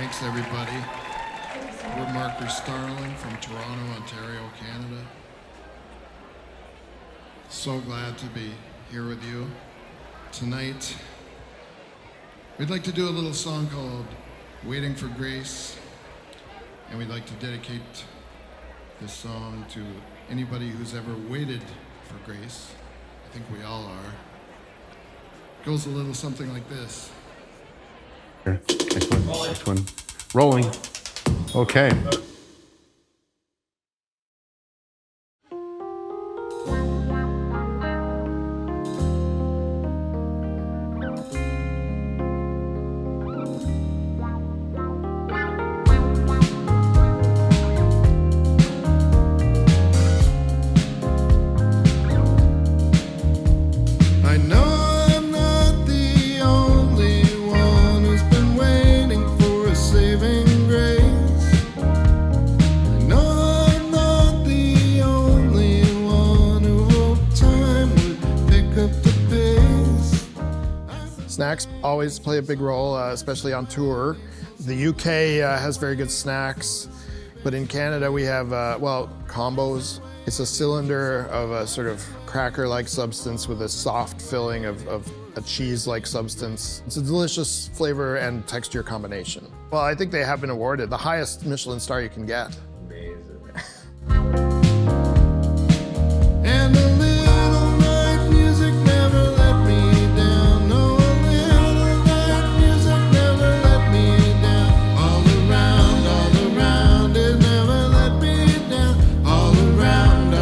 Thanks, everybody. We're Marker Starling from Toronto, Ontario, Canada. So glad to be here with you tonight. We'd like to do a little song called Waiting for Grace, and we'd like to dedicate this song to anybody who's ever waited for grace. I think we all are. It goes a little something like this. Here, next one. Rolling. Okay. I know I'm not the only one who's been waiting for a saving grace. I know I'm not the only one who hoped time would pick up the pace. Snacks always play a big role, especially on tour. The UK has very good snacks, but in Canada we have, combos. It's a cylinder of a sort of cracker-like substance with a soft filling of a cheese-like substance. It's a delicious flavor and texture combination. Well, I think they have been awarded the highest Michelin star you can get. And a little night music never let me down. No, a little night music never let me down. All around, it never let me down. All around,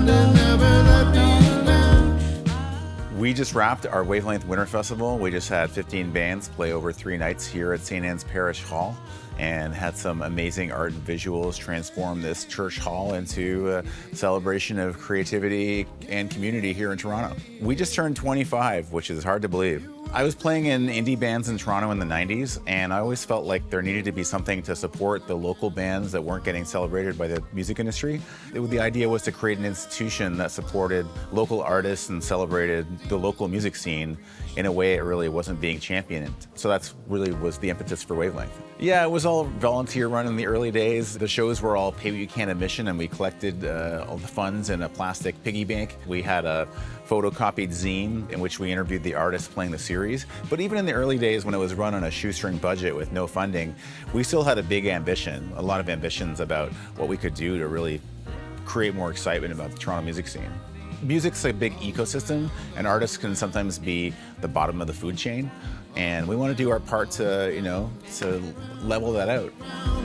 it never let me down. We just wrapped our Wavelength Winter Festival. We just had 15 bands play over 3 nights here at St. Anne's Parish Hall and had some amazing art and visuals transform this church hall into a celebration of creativity and community here in Toronto. We just turned 25, which is hard to believe. I was playing in indie bands in Toronto in the 90s, and I always felt like there needed to be something to support the local bands that weren't getting celebrated by the music industry. The idea was to create an institution that supported local artists and celebrated the local music scene in a way it really wasn't being championed. So that's really was the impetus for Wavelength. Yeah, it was all volunteer run in the early days. The shows were all pay-what-you-can admission, and we collected all the funds in a plastic piggy bank. We had a photocopied zine in which we interviewed the artists playing the series. But even in the early days when it was run on a shoestring budget with no funding, we still had a big ambition, a lot of ambitions about what we could do to really create more excitement about the Toronto music scene. Music's a big ecosystem, and artists can sometimes be the bottom of the food chain. And we want to do our part to, to level that out.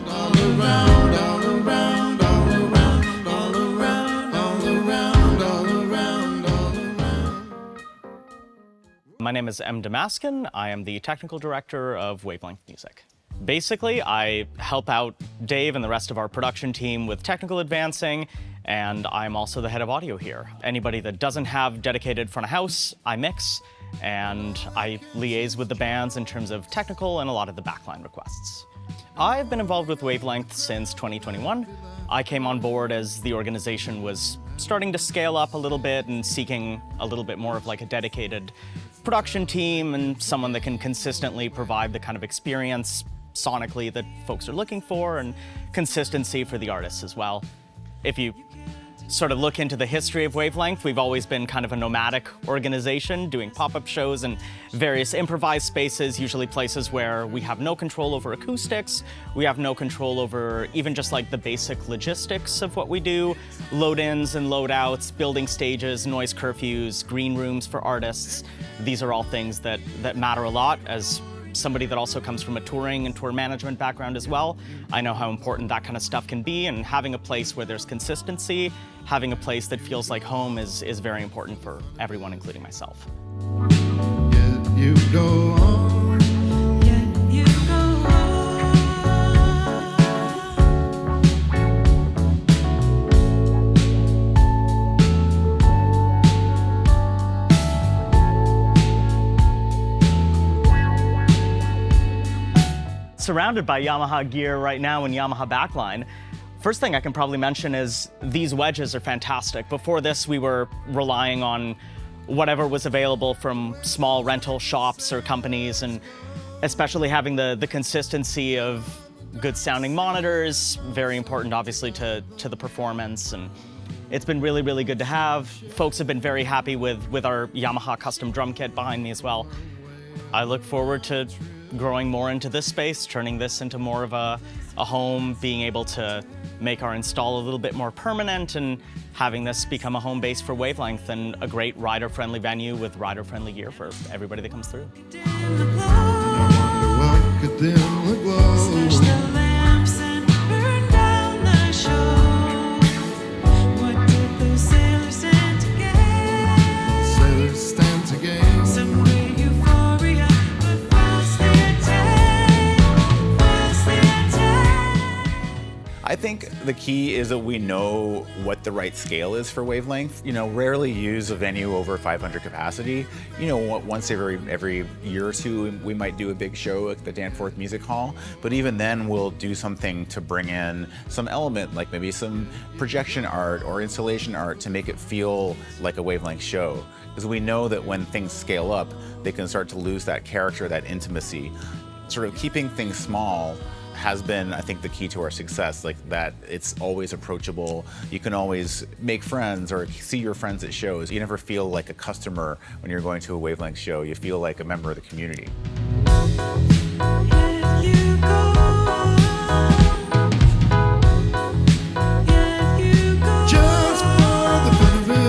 All around, all around, all around, all around, all around, all around, all around. My name is M. Damaskin. I am the technical director of Wavelength Music. Basically, I help out Dave and the rest of our production team with technical advancing, and I'm also the head of audio here. Anybody that doesn't have dedicated front of house, I mix, and I liaise with the bands in terms of technical and a lot of the backline requests. I've been involved with Wavelength since 2021. I came on board as the organization was starting to scale up a little bit and seeking a little bit more of like a dedicated production team and someone that can consistently provide the kind of experience sonically that folks are looking for and consistency for the artists as well. If you sort of look into the history of Wavelength, we've always been kind of a nomadic organization doing pop-up shows and various improvised spaces, usually places where we have no control over acoustics, we have no control over even just like the basic logistics of what we do, load-ins and load-outs, building stages, noise curfews, green rooms for artists. These are all things that matter a lot. As somebody that also comes from a touring and tour management background as well, I know how important that kind of stuff can be, and having a place where there's consistency, having a place that feels like home is very important for everyone, including myself. Yet you go on. Yet you go on. Surrounded by Yamaha gear right now and Yamaha backline. First thing I can probably mention is these wedges are fantastic. Before this, we were relying on whatever was available from small rental shops or companies, and especially having the consistency of good sounding monitors, very important obviously to the performance, and it's been really, really good to have. Folks have been very happy with our Yamaha custom drum kit behind me as well. I look forward to growing more into this space, turning this into more of a home, being able to make our install a little bit more permanent, and having this become a home base for Wavelength and a great rider-friendly venue with rider-friendly gear for everybody that comes through. In the glow, What could them look smash the lamps and burn down the show. What did those sailors stand to gain? Sailors stand to gain. Some way euphoria, but falsely attained, falsely attained. I think the key is that we know what the right scale is for Wavelength. You know, rarely use a venue over 500 capacity. You know, once every year or two, we might do a big show at the Danforth Music Hall. But even then, we'll do something to bring in some element, like maybe some projection art or installation art to make it feel like a Wavelength show. Because we know that when things scale up, they can start to lose that character, that intimacy. Sort of keeping things small has been, I think, the key to our success, like that it's always approachable. You can always make friends or see your friends at shows. You never feel like a customer when you're going to a Wavelength show. You feel like a member of the community. Yet you go, yet you go. Just for the fun of it.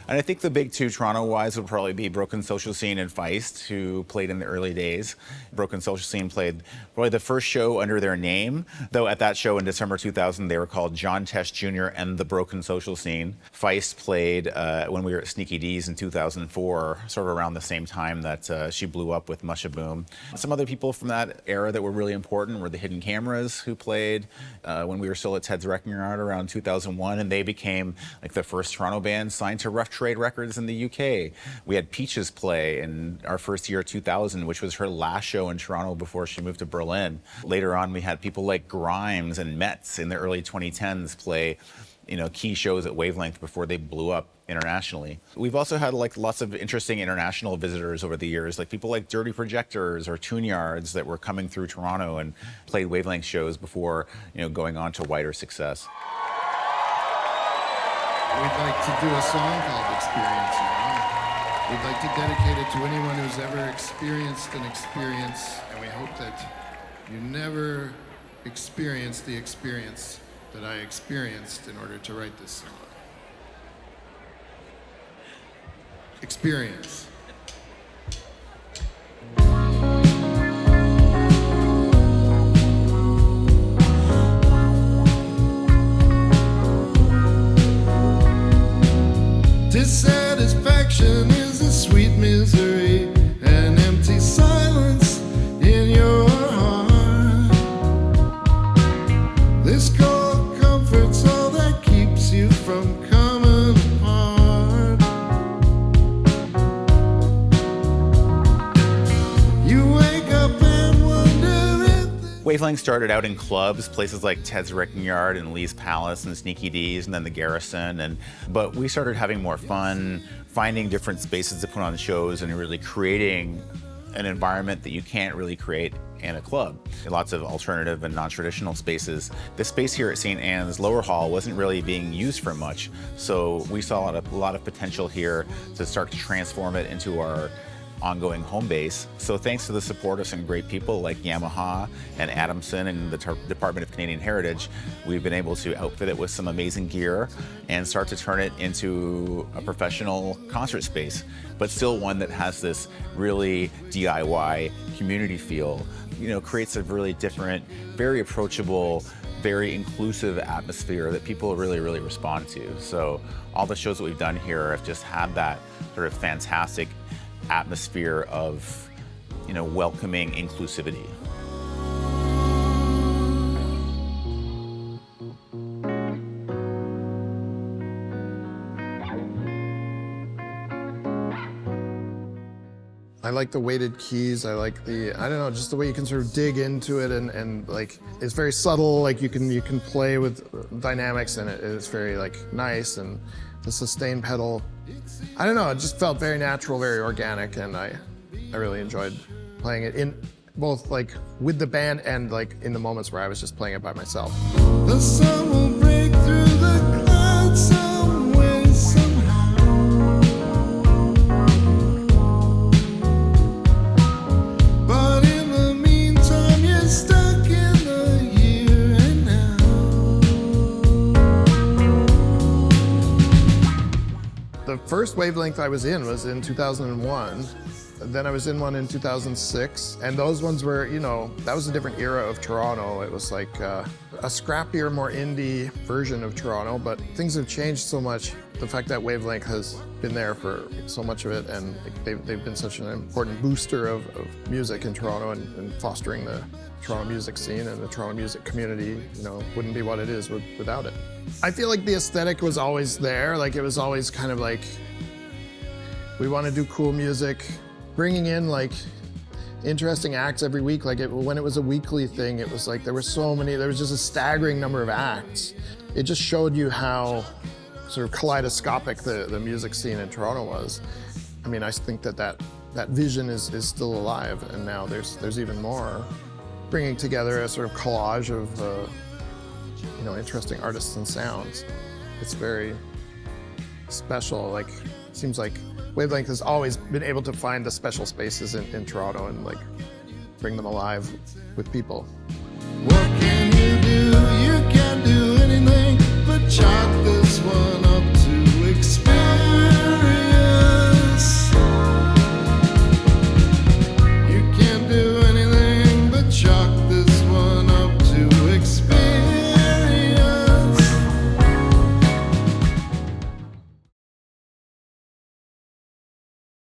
And I think the big two Toronto-wise would probably be Broken Social Scene and Feist, who played in the early days. Broken Social Scene played probably the first show under their name, though at that show in December 2000, they were called John Tesh Jr. and the Broken Social Scene. Feist played when we were at Sneaky D's in 2004, sort of around the same time that she blew up with Musha Boom. Some other people from that era that were really important were the Hidden Cameras, who played when we were still at Ted's Wrecking Yard around 2001, and they became like the first Toronto band signed to Rough Trade Records in the UK. We had Peaches play in our first year, 2000, which was her last show in Toronto before she moved to Berlin. Later on, we had people like Grimes and Metz in the early 2010s play, you know, key shows at Wavelength before they blew up internationally. We've also had like lots of interesting international visitors over the years, like people like Dirty Projectors or Tune Yards that were coming through Toronto and played Wavelength shows before, you know, going on to wider success. We'd like to do a song called Experience. You know? We'd like to dedicate it to anyone who's ever experienced an experience, and we hope that you never experience the experience that I experienced in order to write this song. Experience. Dissatisfaction is a sweet misery, an empty silence in your heart. This cold comfort's all that keeps you from coming apart. You wake up and wonder if Wavelength started out in clubs, places like Ted's Wrecking Yard and Lee's Palace and Sneaky D's and then the Garrison. But we started having more fun, finding different spaces to put on shows and really creating an environment that you can't really create in a club. Lots of alternative and non-traditional spaces. The space here at St. Anne's Lower Hall wasn't really being used for much, so we saw a lot of potential here to start to transform it into our ongoing home base. So thanks to the support of some great people like Yamaha and Adamson and the Department of Canadian Heritage, we've been able to outfit it with some amazing gear and start to turn it into a professional concert space, but still one that has this really DIY community feel. You know, creates a really different, very approachable, very inclusive atmosphere that people really, really respond to. So all the shows that we've done here have just had that sort of fantastic atmosphere of, you know, welcoming inclusivity. I like the weighted keys. I like the, I don't know, just the way you can sort of dig into it and like, it's very subtle. Like you can play with dynamics in it. It's very like nice, and the sustain pedal, I don't know, it just felt very natural, very organic, and I I really enjoyed playing it in both like with the band and like in the moments where I was just playing it by myself. The sun will break through the clouds some way, somehow. But in the meantime, you're stuck in the here and now. The first Wavelength I was in 2001. Then I was in one in 2006, and those ones were, you know, that was a different era of Toronto. It was like a scrappier, more indie version of Toronto, but things have changed so much. The fact that Wavelength has been there for so much of it, and they've been such an important booster of music in Toronto and fostering the Toronto music scene and the Toronto music community, you know, wouldn't be what it is without it. I feel like the aesthetic was always there. Like it was always kind of like, we want to do cool music. Bringing in like interesting acts every week, like when it was a weekly thing, it was like there was just a staggering number of acts. It just showed you how sort of kaleidoscopic the music scene in Toronto was. I mean, I think that vision is still alive, and now there's even more. Bringing together a sort of collage of you know, interesting artists and sounds. It's very special. Like, it seems like Wavelength has always been able to find the special spaces in Toronto and like bring them alive with people. What can you do? You can't do anything but try